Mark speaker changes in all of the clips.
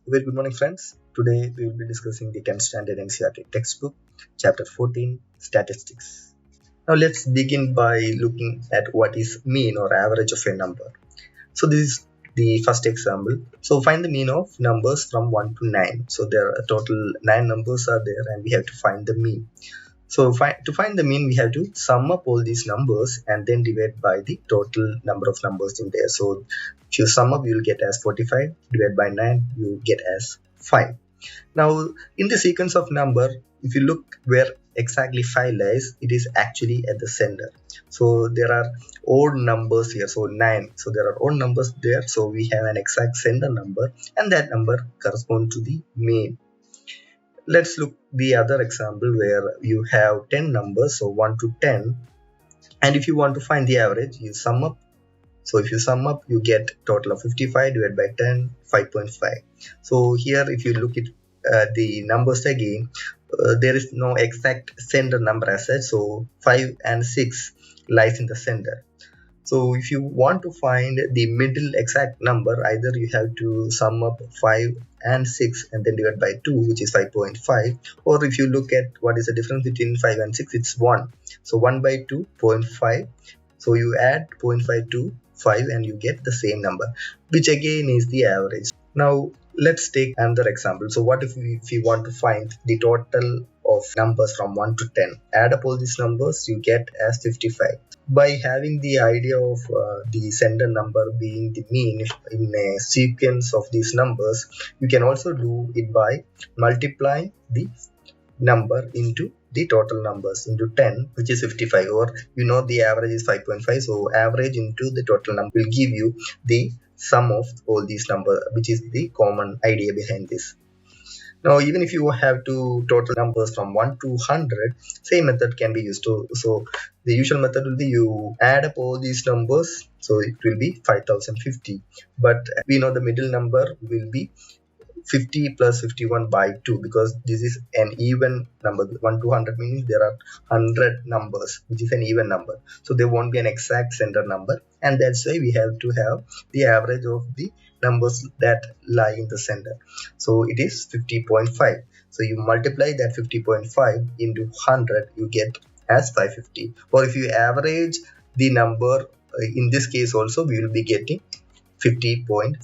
Speaker 1: Very good morning, friends. Today we will be discussing the 10th standard NCERT Text Book, Chapter 14, Statistics. Now let's begin by looking at what is mean or average of a number. So this is the first example. So find the mean of numbers from 1 to 9. So there are total 9 numbers are there and we have to find the mean. So to find the mean, we have to sum up all these numbers and then divide by the total number of numbers in there. So if you sum up, you will get as 45, divide by 9, you will get as 5. Now, in the sequence of number, if you look where exactly 5 lies, it is actually at the center. So there are odd numbers here, so 9. So there are odd numbers there, so we have an exact center number and that number corresponds to the mean. Let's look the other example where you have 10 numbers, so 1 to 10, and if you want to find the average, you sum up. So if you sum up, you get total of 55 divided by 10, 5.5. So here if you look at the numbers again, there is no exact center number as such, so 5 and 6 lies in the center. So if you want to find the middle exact number, either you have to sum up 5 and 6 and then divide by 2, which is 5.5, or if you look at what is the difference between 5 and 6, it's 1. So 1 by 2, 0.5. So you add 0.5 to 5 and you get the same number, which again is the average. Now let's take another example. So what if we want to find the total of numbers from 1 to 10? Add up all these numbers, you get as 55. By having the idea of the center number being the mean in a sequence of these numbers, you can also do it by multiplying the number into the total numbers into 10, which is 55, or the average is 5.5, so average into the total number will give you the sum of all these numbers, which is the common idea behind this. Now even if you have to total numbers from 1 to 100, same method can be used. So the usual method will be you add up all these numbers, so it will be 5050, but we know the middle number will be 50 plus 51 by 2, because this is an even number. 1 to 100 means there are 100 numbers, which is an even number, so there won't be an exact center number, and that's why we have to have the average of the numbers that lie in the center. So it is 50.5. So you multiply that 50.5 into 100, you get as 550. Or if you average the number, in this case also we will be getting 50.5.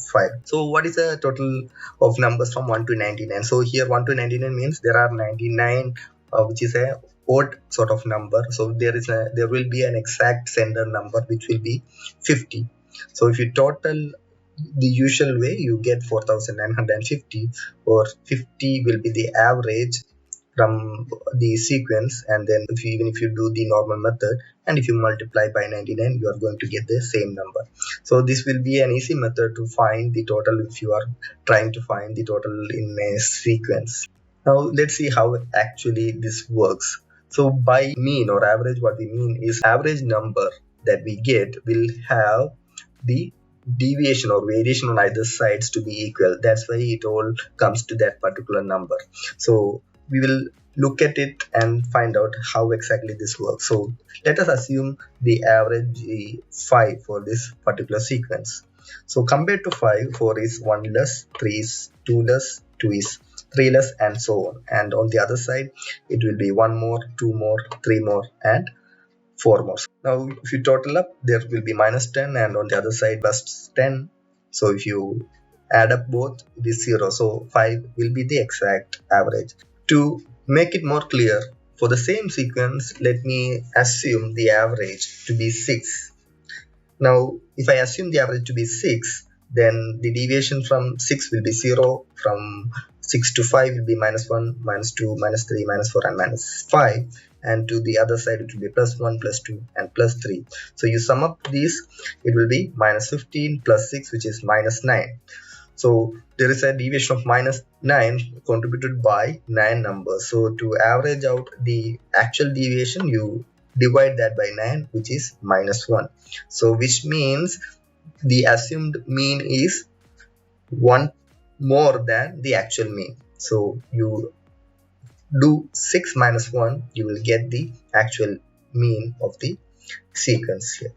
Speaker 1: So what is the total of numbers from 1 to 99? So here 1 to 99 means there are 99, which is a odd sort of number. So there will be an exact center number, which will be 50. So if you total the usual way, you get 4950, or 50 will be the average from the sequence, and then even if you do the normal method and if you multiply by 99, you are going to get the same number. So this will be an easy method to find the total if you are trying to find the total in a sequence. Now let's see how actually this works. So by mean or average, what we mean is average number that we get will have the deviation or variation on either sides to be equal. That's why it all comes to that particular number. So we will look at it and find out how exactly this works. So let us assume the average 5 for this particular sequence. So compared to 5, 4 is 1 less, 3 is 2 less, 2 is 3 less, and so on. And on the other side, it will be 1 more, 2 more, 3 more, and 4 more. Now if you total up, there will be minus 10, and on the other side plus 10. So if you add up both, it is 0. So 5 will be the exact average. To make it more clear, for the same sequence, let me assume the average to be 6. Now if I assume the average to be 6, then the deviation from 6 will be 0. From 6 to 5 will be minus 1, minus 2, minus 3, minus 4, and minus 5. And to the other side, it will be plus 1, plus 2, and plus 3. So you sum up these, it will be minus 15 plus 6, which is minus 9. So there is a deviation of minus 9 contributed by 9 numbers. So to average out the actual deviation, you divide that by 9, which is minus 1. So which means the assumed mean is 1 more than the actual mean. So you do 6 minus 1, you will get the actual mean of the sequence here.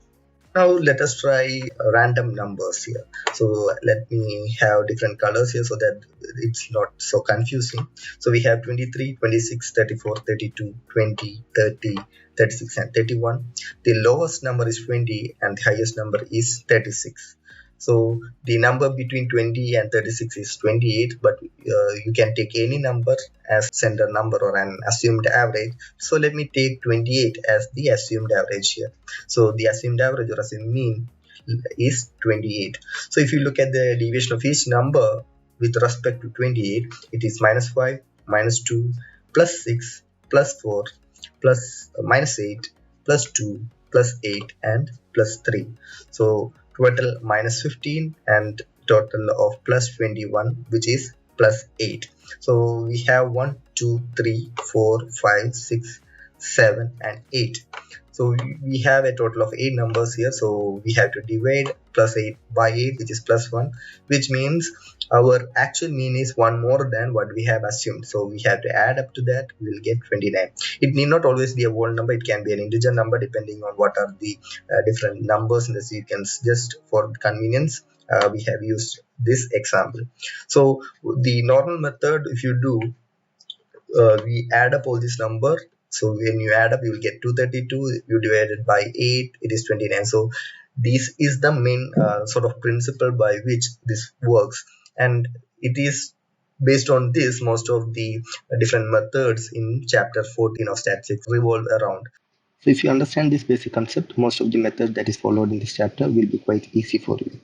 Speaker 1: Now let us try random numbers here. So let me have different colors here so that it's not so confusing. So we have 23, 26, 34, 32, 20, 30, 36 and 31. The lowest number is 20 and the highest number is 36. So the number between 20 and 36 is 28, but you can take any number as center number or an assumed average. So let me take 28 as the assumed average here. So the assumed average or assumed mean is 28. So if you look at the deviation of each number with respect to 28, it is minus 5, minus 2, plus 6, plus 4, plus minus 8, plus 2, plus 8 and plus 3. So total minus 15 and total of plus 21, which is plus 8. So we have 1, 2, 3, 4, 5, 6, 7 and 8. So we have a total of 8 numbers here. So we have to divide plus 8 by 8, which is plus 1, which means our actual mean is one more than what we have assumed. So we have to add up to that. We will get 29. It need not always be a whole number. It can be an integer number depending on what are the different numbers in the sequence. Just for convenience, we have used this example. So the normal method, if you do, we add up all this number. So when you add up, you will get 232. You divide it by 8, it is 29. So this is the main sort of principle by which this works, and it is based on this most of the different methods in chapter 14 of statistics revolve around. So if you understand this basic concept, most of the method that is followed in this chapter will be quite easy for you.